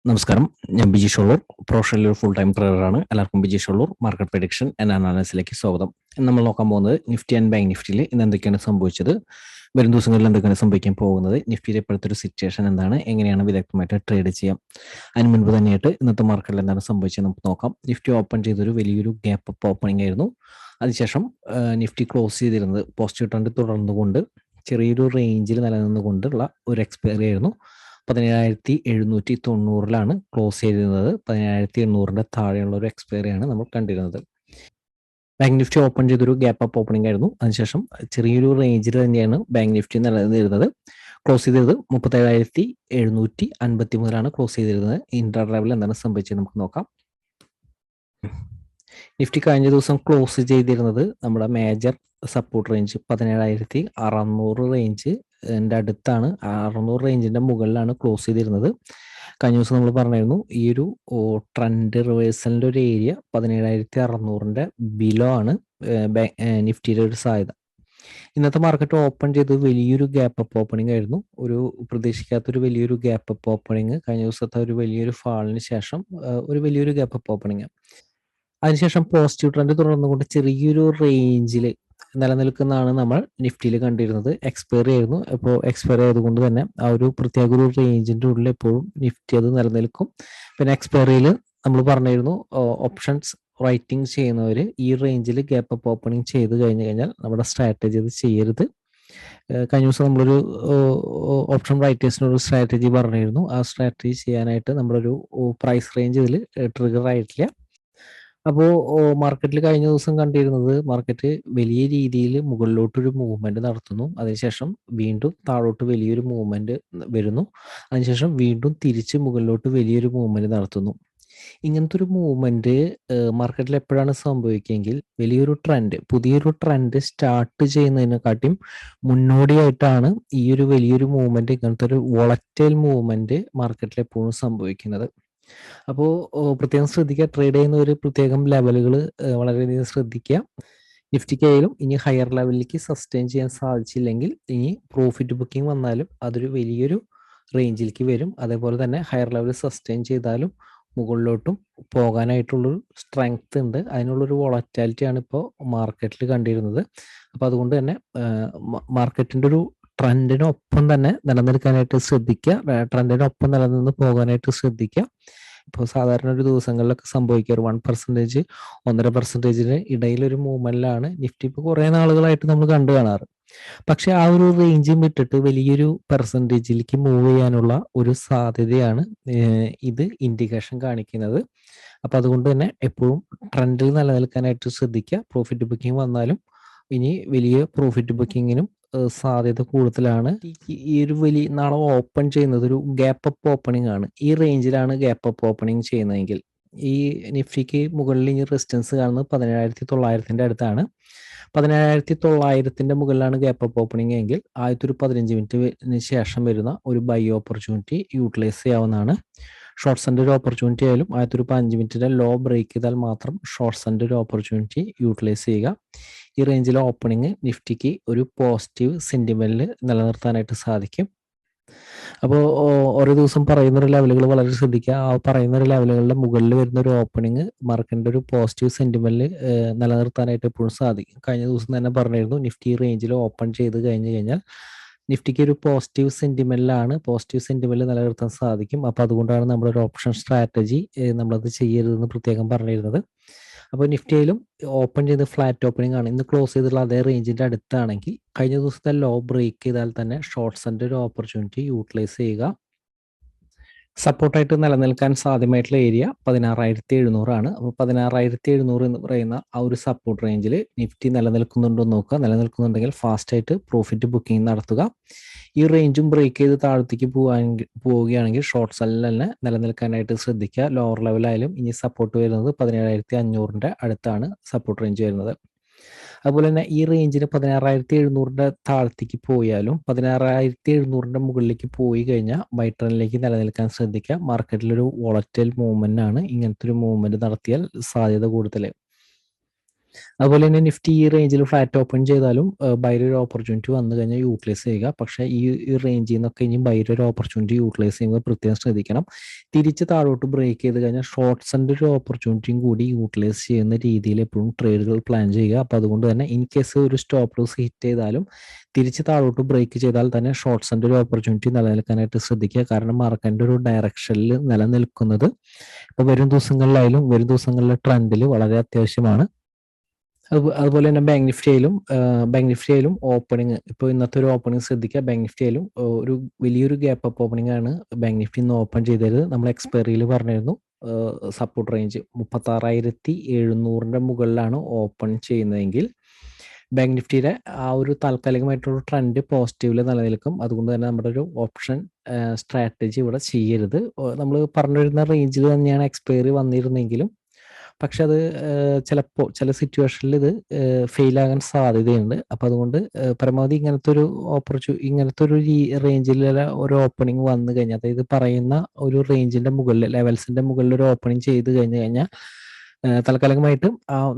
നമസ്കാരം. ഞാൻ ബിജീഷ് ഉള്ളൂർ. പ്രൊഫഷണൽ ഒരു ഫുൾ ടൈം ട്രേഡറാണ്. എല്ലാവർക്കും Bijeesh Ulloor market prediction and അനാലിസിസിലേക്ക് സ്വാഗതം. ഇന്ന് നമ്മൾ നോക്കാൻ പോകുന്നത് നിഫ്റ്റി ആൻഡ് ബാങ്ക് നിഫ്റ്റിയിൽ ഇന്ന് എന്തൊക്കെയാണ് സംഭവിച്ചത്, വരും ദിവസങ്ങളിൽ എന്തൊക്കെയാണ് സംഭവിക്കാൻ പോകുന്നത്, നിഫ്റ്റിയിലെ ഇപ്പോഴത്തെ ഒരു സിറ്റുവേഷൻ എന്താണ്, എങ്ങനെയാണ് വിദഗ്ധമായിട്ട് ട്രേഡ് ചെയ്യാം, അതിന് മുൻപ് തന്നെയായിട്ട് ഇന്നത്തെ മാർക്കറ്റിൽ എന്താണ് സംഭവിച്ചത് നമുക്ക് നോക്കാം. നിഫ്റ്റി ഓപ്പൺ ചെയ്തൊരു വലിയൊരു ഗ്യാപ്പ് അപ്പ് ഓപ്പണിംഗ് ആയിരുന്നു. അതിനുശേഷം നിഫ്റ്റി ക്ലോസ് ചെയ്തിരുന്നത് പോസിറ്റീവ് ട്രെൻഡ് തുടർന്നുകൊണ്ട് ചെറിയൊരു റേഞ്ചിൽ നിലനിന്നുകൊണ്ടുള്ള ഒരു എക്സ്പയറി ആയിരുന്നു. 17,790 ക്ലോസ് ചെയ്തിരുന്നത്. 17,800 താഴെയുള്ള ഒരു എക്സ്പയറിയാണ് നമ്മൾ കണ്ടിരുന്നത്. ബാങ്ക് നിഫ്റ്റി ഓപ്പൺ ചെയ്തൊരു ഗ്യാപ്പ് അപ്പ് ഓപ്പണിംഗ് ആയിരുന്നു. അതിനുശേഷം ചെറിയൊരു റേഞ്ചിൽ തന്നെയാണ് ബാങ്ക് നിഫ്റ്റി നിലനിന്നിരുന്നത്. ക്ലോസ് ചെയ്തിരുന്നത് 37,753 ക്ലോസ് ചെയ്തിരുന്നത്. ഇന്റർ ലെവൽ എന്താണ് സംഭവിച്ചത് നമുക്ക് നോക്കാം. നിഫ്റ്റി കഴിഞ്ഞ ദിവസം ക്ലോസ് ചെയ്തിരുന്നത് നമ്മുടെ മേജർ സപ്പോർട്ട് റേഞ്ച് 17,600 റേഞ്ച് അടുത്താണ്. 600 റേഞ്ചിന്റെ മുകളിലാണ് ക്ലോസ് ചെയ്തിരുന്നത്. കഴിഞ്ഞ ദിവസം നമ്മൾ പറഞ്ഞായിരുന്നു ഈ ഒരു ട്രെൻഡ് റിവേഴ്സലിന്റെ ഒരു ഏരിയ 17,600 ബിലോ ആണ് നിഫ്റ്റിയുടെ ഒരു സാധ്യത. ഇന്നത്തെ മാർക്കറ്റ് ഓപ്പൺ ചെയ്തത് വലിയൊരു ഗ്യാപ്പ് അപ്പ് ഓപ്പണിംഗ് ആയിരുന്നു. ഒരു പ്രതീക്ഷിക്കാത്തൊരു വലിയൊരു ഗ്യാപ്പ് അപ്പ് ഓപ്പണിംഗ്. കഴിഞ്ഞ ദിവസത്തെ ഒരു വലിയൊരു ഫാളിന് ശേഷം ഒരു വലിയൊരു ഗ്യാപ്പ് അപ്പ് ഓപ്പണിംഗ്. അതിനുശേഷം പോസിറ്റീവ് ട്രെൻഡ് തുടർന്നുകൊണ്ട് ചെറിയൊരു റേഞ്ചിൽ നിലനിൽക്കുന്നതാണ് നമ്മൾ നിഫ്റ്റിയിൽ കണ്ടിരുന്നത്. എക്സ്പയറി ആയിരുന്നു. ഇപ്പോൾ എക്സ്പയറി ആയതുകൊണ്ട് തന്നെ ആ ഒരു പ്രത്യേക ഒരു റേഞ്ചിന്റെ ഉള്ളിൽ എപ്പോഴും നിഫ്റ്റി അത് നിലനിൽക്കും. പിന്നെ എക്സ്പയറിയിൽ നമ്മൾ പറഞ്ഞിരുന്നു ഓപ്ഷൻസ് റൈറ്റിംഗ് ചെയ്യുന്നവർ ഈ റേഞ്ചിൽ ഗ്യാപ്പ് അപ്പ് ഓപ്പണിംഗ് ചെയ്ത് കഴിഞ്ഞു കഴിഞ്ഞാൽ നമ്മുടെ സ്ട്രാറ്റജി അത് ചെയ്യരുത്. കഴിഞ്ഞ ദിവസം നമ്മളൊരു ഓപ്ഷൻ റൈറ്റേഴ്സിനൊരു സ്ട്രാറ്റജി പറഞ്ഞിരുന്നു. ആ സ്ട്രാറ്റജി ചെയ്യാനായിട്ട് നമ്മളൊരു പ്രൈസ് റേഞ്ച് ഇതിൽ ട്രിഗർ ആയിട്ടില്ല. അപ്പോൾ മാർക്കറ്റിൽ കഴിഞ്ഞ ദിവസം കണ്ടിരുന്നത് മാർക്കറ്റ് വലിയ രീതിയിൽ മുകളിലോട്ടൊരു മൂവ്മെന്റ് നടത്തുന്നു. അതിനുശേഷം വീണ്ടും താഴോട്ട് വലിയൊരു മൂവ്മെന്റ് വരുന്നു. അതിനുശേഷം വീണ്ടും തിരിച്ച് മുകളിലോട്ട് വലിയൊരു മൂവ്മെന്റ് നടത്തുന്നു. ഇങ്ങനത്തെ ഒരു മൂവ്മെന്റ് മാർക്കറ്റിൽ എപ്പോഴാണ് സംഭവിക്കുകയെങ്കിൽ വലിയൊരു ട്രെൻഡ്, പുതിയൊരു ട്രെൻഡ് സ്റ്റാർട്ട് ചെയ്യുന്നതിനെക്കാട്ടിയും മുന്നോടിയായിട്ടാണ് ഈ ഒരു വലിയൊരു മൂവ്മെന്റ്, ഇങ്ങനത്തെ ഒരു വോളറ്റൈൽ മൂവ്മെന്റ് മാർക്കറ്റിൽ എപ്പോഴും സംഭവിക്കുന്നത്. അപ്പോൾ പ്രത്യേകം ശ്രദ്ധിക്കുക. ട്രേഡ് ചെയ്യുന്നവർ പ്രത്യേകം ലെവലുകൾ വളരെയധികം ശ്രദ്ധിക്കുക. നിഫ്റ്റിക്കായാലും ഇനി ഹയർ ലെവലിലേക്ക് സസ്റ്റെയിൻ ചെയ്യാൻ സാധിച്ചില്ലെങ്കിൽ ഇനി പ്രോഫിറ്റ് ബുക്കിംഗ് വന്നാലും അതൊരു വലിയൊരു റേഞ്ചിലേക്ക് വരും. അതേപോലെ തന്നെ ഹയർ ലെവൽ സസ്റ്റെയിൻ ചെയ്താലും മുകളിലോട്ടും പോകാനായിട്ടുള്ളൊരു സ്ട്രെങ്ത് ഉണ്ട്. അതിനുള്ളൊരു വോളറ്റാലിറ്റിയാണ് ഇപ്പോൾ മാർക്കറ്റിൽ കണ്ടിരുന്നത്. അപ്പോൾ അതുകൊണ്ട് തന്നെ മാർക്കറ്റിൻ്റെ ഒരു ട്രെൻഡിനൊപ്പം തന്നെ നിലനിൽക്കാനായിട്ട് ശ്രദ്ധിക്കുക. ട്രെൻഡിനൊപ്പം നിലനിന്ന് പോകാനായിട്ട് ശ്രദ്ധിക്കുക. ഇപ്പോൾ സാധാരണ ഒരു ദിവസങ്ങളിലൊക്കെ സംഭവിക്കുക ഒരു 1%, 1.5% ഇടയിലൊരു മൂവ്മെന്റിലാണ് നിഫ്റ്റി ഇപ്പോൾ കുറേ നാളുകളായിട്ട് നമ്മൾ കണ്ടു കാണാറ്. പക്ഷെ ആ ഒരു റേഞ്ചും വിട്ടിട്ട് വലിയൊരു പെർസെൻറ്റേജിലേക്ക് മൂവ് ചെയ്യാനുള്ള ഒരു സാധ്യതയാണ് ഇത് ഇൻഡിക്കേഷൻ കാണിക്കുന്നത്. അപ്പം അതുകൊണ്ട് തന്നെ എപ്പോഴും ട്രെൻഡിൽ നിലനിൽക്കാനായിട്ട് ശ്രദ്ധിക്കുക. പ്രോഫിറ്റ് ബുക്കിംഗ് വന്നാലും ഇനി വലിയ പ്രോഫിറ്റ് ബുക്കിങ്ങിനും സാധ്യത കൂടുതലാണ്. ഈ ഒരു വലിയ നാളെ ഓപ്പൺ ചെയ്യുന്നത് ഒരു ഗ്യാപ്പ് അപ്പ് ഓപ്പണിംഗ് ആണ്. ഈ റേഞ്ചിലാണ് ഗ്യാപ്പ് അപ്പ് ഓപ്പണിംഗ് ചെയ്യുന്നതെങ്കിൽ ഈ നിഫ്റ്റിക്ക് മുകളിൽ ഇനി റെസിസ്റ്റൻസ് കാണുന്നത് 17,900 അടുത്താണ്. 17,900 മുകളിലാണ് ഗ്യാപ്പ് അപ്പ് ഓപ്പണിംഗ് എങ്കിൽ ആദ്യത്തെ ഒരു 15 മിനിറ്റിന് ശേഷം വരുന്ന ഒരു ബൈ ഓപ്പർച്യൂണിറ്റി യൂട്ടിലൈസ് ചെയ്യാവുന്നതാണ്. ഷോർട്ട്സിൻ്റെ ഒരു ഓപ്പർച്യൂണിറ്റി ആയാലും ആദ്യത്തെ ഒരു 5 മിനിറ്റിന്റെ ലോ ബ്രേക്ക് ചെയ്താൽ മാത്രം ഷോർട്ട്സിൻ്റെ ഒരു ഓപ്പർച്യൂണിറ്റി യൂട്ടിലൈസ് ചെയ്യുക. ഈ റേഞ്ചിലെ ഓപ്പണിംഗ് നിഫ്റ്റിക്ക് ഒരു പോസിറ്റീവ് സെന്റിമെന്റിൽ നിലനിർത്താനായിട്ട് സാധിക്കും. അപ്പോൾ ഓരോ ദിവസം പറയുന്ന ഒരു ലെവലുകൾ വളരെ ശ്രദ്ധിക്കുക. ആ പറയുന്ന ഒരു ലെവലുകളുടെ മുകളിൽ വരുന്ന ഒരു ഓപ്പണിംഗ് മാർക്കറ്റിന്റെ ഒരു പോസിറ്റീവ് സെന്റിമെന്റിൽ നിലനിർത്താനായിട്ട് എപ്പോഴും സാധിക്കും. കഴിഞ്ഞ ദിവസം തന്നെ പറഞ്ഞിരുന്നു നിഫ്റ്റി റേഞ്ചിൽ ഓപ്പൺ ചെയ്ത് കഴിഞ്ഞു കഴിഞ്ഞാൽ നിഫ്റ്റിക്ക് ഒരു പോസിറ്റീവ് സെന്റിമെന്റിൽ നിലനിർത്താൻ സാധിക്കും. അപ്പോൾ അതുകൊണ്ടാണ് നമ്മളൊരു ഓപ്ഷൻ സ്ട്രാറ്റജി നമ്മളത് ചെയ്യരുതെന്ന് പ്രത്യേകം പറഞ്ഞിരുന്നത്. അപ്പോൾ നിഫ്റ്റിയിലും ഓപ്പൺ ചെയ്ത് ഫ്ലാറ്റ് ഓപ്പണിംഗ് ആണ്. ഇന്ന് ക്ലോസ് ചെയ്തിട്ടുള്ള അതേ റേഞ്ചിന്റെ അടുത്താണെങ്കിൽ കഴിഞ്ഞ ദിവസത്തെ ലോ ബ്രേക്ക് ചെയ്താൽ തന്നെ ഷോർട്ട്സിന്റെ ഒരു ഓപ്പർച്യൂണിറ്റി യൂട്ടിലൈസ് ചെയ്യുക. സപ്പോർട്ടായിട്ട് നിലനിൽക്കാൻ സാധ്യമായിട്ടുള്ള ഏരിയ 16,700 ആണ്. അപ്പോൾ 16,700 എന്ന് പറയുന്ന ആ ഒരു സപ്പോർട്ട് റേഞ്ചിൽ നിഫ്റ്റി നിലനിൽക്കുന്നുണ്ടോ നോക്കുക. നിലനിൽക്കുന്നുണ്ടെങ്കിൽ ഫാസ്റ്റായിട്ട് പ്രോഫിറ്റ് ബുക്കിംഗ് നടത്തുക. ഈ റേഞ്ചും ബ്രേക്ക് ചെയ്ത് താഴത്തേക്ക് പോവുകയാണെങ്കിൽ ഷോർട്ട് സെല്ലിൽ തന്നെ നിലനിൽക്കാനായിട്ട് ശ്രദ്ധിക്കുക. ലോവർ ലെവലായാലും ഇനി സപ്പോർട്ട് വരുന്നത് 17,500 അടുത്താണ് സപ്പോർട്ട് റേഞ്ച് വരുന്നത്. അതുപോലെ തന്നെ ഈ റേഞ്ചിന് 16,700 താഴത്തേക്ക് പോയാലും 16,700 മുകളിലേക്ക് പോയി കഴിഞ്ഞാൽ ബൈ ട്രെൻഡിലേക്ക് നിലനിൽക്കാൻ ശ്രദ്ധിക്കുക. മാർക്കറ്റിലൊരു വോളറ്റൈൽ മൂവ്മെന്റ് ആണ്. ഇങ്ങനത്തെ ഒരു മൂവ്മെന്റ് നടത്തിയാൽ സാധ്യത കൂടുതൽ. അതുപോലെ തന്നെ നിഫ്റ്റി ഈ റേഞ്ചിൽ ഫ്ലാറ്റ് ഓപ്പൺ ചെയ്താലും ബൈയുടെ ഒരു ഓപ്പർച്യൂണിറ്റി വന്നു കഴിഞ്ഞാൽ യൂട്ടിലൈസ് ചെയ്യുക. പക്ഷേ ഈ റേഞ്ചിൽ നിന്നൊക്കെ ഇനി ബൈയുടെ ഒരു ഓപ്പർച്യൂണിറ്റി യൂട്ടിലൈസ് ചെയ്യുമ്പോൾ പ്രത്യേകം ശ്രദ്ധിക്കണം. തിരിച്ച് താഴോട്ട് ബ്രേക്ക് ചെയ്ത് കഴിഞ്ഞാൽ ഷോർട്ട്സിൻ്റെ ഒരു ഓപ്പർച്യൂണിറ്റിയും കൂടി യൂട്ടിലൈസ് ചെയ്യുന്ന രീതിയിൽ എപ്പോഴും ട്രേഡുകൾ പ്ലാൻ ചെയ്യുക. അപ്പോൾ അതുകൊണ്ട് തന്നെ ഇൻ കേസ് ഒരു സ്റ്റോപ്പ് ലോസ് ഹിറ്റ് ചെയ്താലും തിരിച്ച് താഴോട്ട് ബ്രേക്ക് ചെയ്താൽ തന്നെ ഷോർട്ട്സിൻ്റെ ഒരു ഓപ്പർച്യൂണിറ്റി നിലനിൽക്കാനായിട്ട് ശ്രദ്ധിക്കുക. കാരണം മാർക്കറ്റിൻ്റെ ഒരു ഡയറക്ഷനിൽ നിലനിൽക്കുന്നത് ഇപ്പോൾ വരും ദിവസങ്ങളിലെ ട്രെൻഡിൽ വളരെ അത്യാവശ്യമാണ്. അതുപോലെ തന്നെ ബാങ്ക് നിഫ്റ്റിയിലും ഓപ്പണിംഗ് ഇപ്പോൾ ഇന്നത്തെ ഒരു ഓപ്പണിംഗ് ശ്രദ്ധിക്കുക. ബാങ്ക് നിഫ്റ്റിയിലും ഒരു വലിയൊരു ഗ്യാപ്പ് അപ്പ് ഓപ്പണിംഗ് ആണ് ബാങ്ക് നിഫ്റ്റി ഇന്ന് ഓപ്പൺ ചെയ്തത്. നമ്മൾ എക്സ്പയറിയിൽ പറഞ്ഞിരുന്നു സപ്പോർട്ട് റേഞ്ച് 36,700 മുകളിലാണ് ഓപ്പൺ ചെയ്യുന്നതെങ്കിൽ ബാങ്ക് നിഫ്റ്റിയുടെ ആ ഒരു താൽക്കാലികമായിട്ടുള്ള ട്രെൻഡ് പോസിറ്റീവിൽ നിലനിൽക്കും. അതുകൊണ്ട് തന്നെ നമ്മുടെ ഒരു ഓപ്ഷൻ സ്ട്രാറ്റജി ഇവിടെ ചെയ്യരുത്. നമ്മൾ പറഞ്ഞിരുന്ന റേഞ്ചിൽ തന്നെയാണ് എക്സ്പയറി വന്നിരുന്നെങ്കിലും പക്ഷെ അത് ചിലപ്പോൾ ചില സിറ്റുവേഷനിൽ ഇത് ഫെയിലാകാൻ സാധ്യതയുണ്ട്. അപ്പോൾ അതുകൊണ്ട് പരമാവധി ഇങ്ങനത്തെ ഒരു റേഞ്ചിലുള്ള ഒരു ഓപ്പണിംഗ് വന്നു കഴിഞ്ഞാൽ, അതായത് പറയുന്ന ഒരു റേഞ്ചിന്റെ മുകളിൽ ലെവൽസിന്റെ മുകളിൽ ഒരു ഓപ്പണിംഗ് ചെയ്ത് കഴിഞ്ഞാൽ താൽക്കാലികമായിട്ട്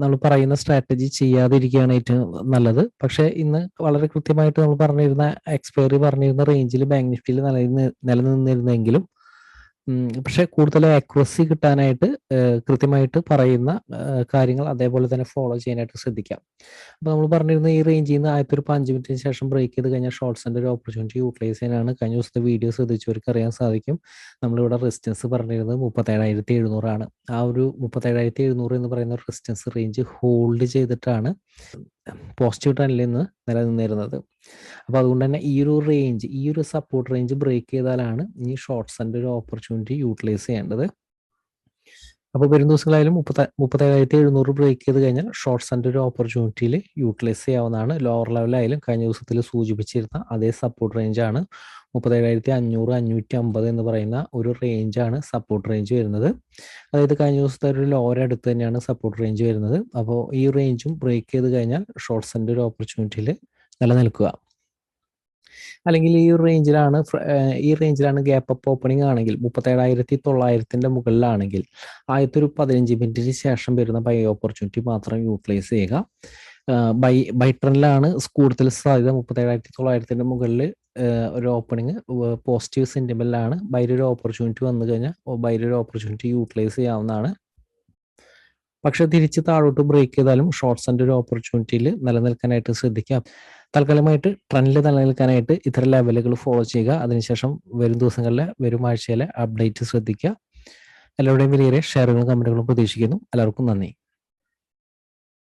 നമ്മൾ പറയുന്ന സ്ട്രാറ്റജി ചെയ്യാതിരിക്കുകയാണ് ഏറ്റവും നല്ലത്. പക്ഷെ ഇന്ന് വളരെ കൃത്യമായിട്ട് നമ്മൾ എക്സ്പയറി പറഞ്ഞിരുന്ന റേഞ്ചിൽ ബാങ്ക് നിഫ്റ്റിയിൽ നിലനിന്നിരുന്നെങ്കിലും പക്ഷെ കൂടുതൽ ആക്യുറസി കിട്ടാനായിട്ട് കൃത്യമായിട്ട് പറയുന്ന കാര്യങ്ങൾ അതേപോലെ തന്നെ ഫോളോ ചെയ്യാനായിട്ട് ശ്രദ്ധിക്കാം. അപ്പോൾ നമ്മൾ പറഞ്ഞിരുന്ന ഈ റേഞ്ചിൽ നിന്ന് ആദ്യത്തെ ഒരു 5 മിനിറ്റിന് ശേഷം ബ്രേക്ക് ചെയ്ത് കഴിഞ്ഞാൽ ഷോർട്ട്സിൻ്റെ ഒരു ഓപ്പർച്യൂണിറ്റി യൂട്ടിലൈസ് ചെയ്യാനാണ്. കഴിഞ്ഞ ദിവസത്തെ വീഡിയോ ശ്രദ്ധിച്ചവർക്ക് അറിയാൻ സാധിക്കും. നമ്മളിവിടെ റെസിസ്റ്റൻസ് പറഞ്ഞിരുന്നത് 37,700 ആണ്. ആ ഒരു 37,700 എന്ന് പറയുന്ന റെസിസ്റ്റൻസ് റേഞ്ച് ഹോൾഡ് ചെയ്തിട്ടാണ് പോസിറ്റീവ് ട്രെൻഡിൽ നിന്ന് നിലനിന്നിരുന്നത്. അപ്പോൾ അതുകൊണ്ട് തന്നെ ഈ ഒരു സപ്പോർട്ട് റേഞ്ച് ബ്രേക്ക് ചെയ്താലാണ് ഈ ഷോർട്ട്സിൻ്റെ ഒരു ഓപ്പർച്യൂണിറ്റി യൂട്ടിലൈസ് ചെയ്യേണ്ടത്. അപ്പോൾ വരും ദിവസങ്ങളായാലും 37,700 ബ്രേക്ക് ചെയ്ത് കഴിഞ്ഞാൽ ഷോർട്ട്സിൻ്റെ ഒരു ഓപ്പർച്യൂണിറ്റിയിൽ യൂട്ടിലൈസ് ചെയ്യാവുന്നതാണ്. ലോവർ ലെവലായാലും കഴിഞ്ഞ ദിവസത്തിൽ സൂചിപ്പിച്ചിരുന്ന അതേ സപ്പോർട്ട് റേഞ്ചാണ് 37,500, 550 എന്ന് പറയുന്ന ഒരു റേഞ്ചാണ് സപ്പോർട്ട് റേഞ്ച് വരുന്നത്. അതായത് കഴിഞ്ഞ ദിവസത്തെ ഒരു ലോവർ അടുത്ത് തന്നെയാണ് സപ്പോർട്ട് റേഞ്ച് വരുന്നത്. അപ്പോൾ ഈ റേഞ്ചും ബ്രേക്ക് ചെയ്ത് കഴിഞ്ഞാൽ ഷോർട്ട്സിൻ്റെ ഒരു ഓപ്പർച്യൂണിറ്റിയിൽ നിലനിൽക്കുക. അല്ലെങ്കിൽ ഈ റേഞ്ചിലാണ് ഗ്യാപ്പ് അപ്പ് ഓപ്പണിംഗ് ആണെങ്കിൽ 37,900 മുകളിലാണെങ്കിൽ ആദ്യത്തെ ഒരു 15 മിനിറ്റിന് ശേഷം വരുന്ന ബൈ ഓപ്പർച്യൂണിറ്റി മാത്രം യൂട്ടിലൈസ് ചെയ്യുക. ബൈ ട്രെൻഡിലാണ് കൂടുതൽ സാധ്യത. 37,900 മുകളിൽ ഒരു ഓപ്പണിംഗ് പോസിറ്റീവ് സെന്റിമെന്റിലാണ്. ബൈയുടെ ഒരു ഓപ്പർച്യൂണിറ്റി വന്നു കഴിഞ്ഞാൽ ബൈയുടെ ഒരു ഓപ്പർച്യൂണിറ്റി യൂട്ടിലൈസ് ചെയ്യാവുന്നതാണ്. പക്ഷെ തിരിച്ച് താഴോട്ട് ബ്രേക്ക് ചെയ്താലും ഷോർട്ട്സിൻ്റെ ഒരു ഓപ്പർച്യൂണിറ്റിയിൽ നിലനിൽക്കാനായിട്ട് ശ്രദ്ധിക്കുക. താൽക്കാലികമായിട്ട് ട്രെൻഡിൽ നിലനിൽക്കാനായിട്ട് ഇത്തരം ലെവലുകൾ ഫോളോ ചെയ്യുക. അതിനുശേഷം വരും ആഴ്ചയിലെ അപ്ഡേറ്റ് ശ്രദ്ധിക്കുക. എല്ലാവരുടെയും വലിയ ഷെയറുകളും കമന്റുകളും പ്രതീക്ഷിക്കുന്നു. എല്ലാവർക്കും നന്ദി.